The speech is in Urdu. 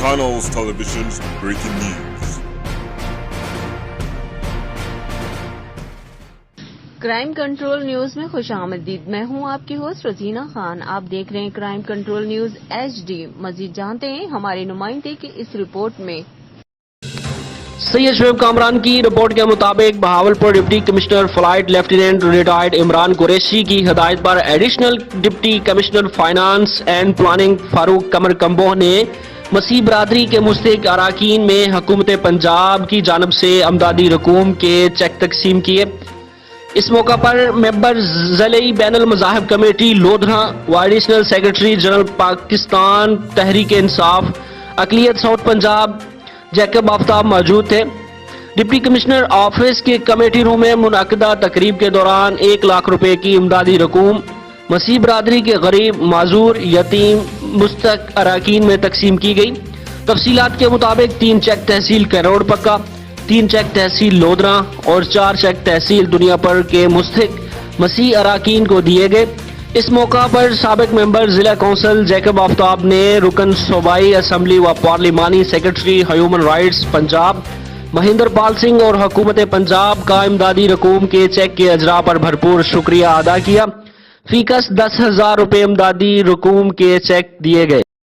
Canals Television's breaking news. Crime control news میں خوش آمدید. میں ہوں آپ کی ہوسٹ رزینہ خان. آپ دیکھ رہے ہیں کرائم کنٹرول نیوز HD. مزید جانتے ہیں ہمارے نمائندے کی اس رپورٹ میں. سید شعیب کامران کی رپورٹ کے مطابق Bahawalpur deputy commissioner flight lieutenant retired Imran Qureshi کی ہدایت پر additional deputy commissioner finance and planning Farooq Qamar Kamboh نے مسیح برادری کے مستحق اراکین میں حکومت پنجاب کی جانب سے امدادی رقوم کے چیک تقسیم کیے. اس موقع پر ممبر ضلعی بین المذاہب کمیٹی لودھنا و additional secretary general Pakistan Tehreek Insaf اقلیت ساؤتھ پنجاب جیکب آفتاب موجود تھے. ڈپٹی کمشنر آفس کے کمیٹی روم میں منعقدہ تقریب کے دوران 1 لاکھ روپے کی امدادی رقوم مسیح برادری کے غریب معذور یتیم مستحق اراکین میں تقسیم کی گئی. تفصیلات کے مطابق 3 چیک تحصیل کروڑ پکا، 3 چیک تحصیل لودھنا اور 4 چیک تحصیل دنیا پر کے مستحق مسیح اراکین کو دیے گئے. اس موقع پر سابق ممبر ضلع کونسل جیکب آفتاب نے رکن صوبائی اسمبلی و پارلیمانی secretary human rights Punjab Mahinder Pal Singh اور حکومت پنجاب کا امدادی رقوم کے چیک کے اجرا پر بھرپور شکریہ ادا کیا. فی کس 10,000 روپے امدادی رقوم کے چیک دیے گئے.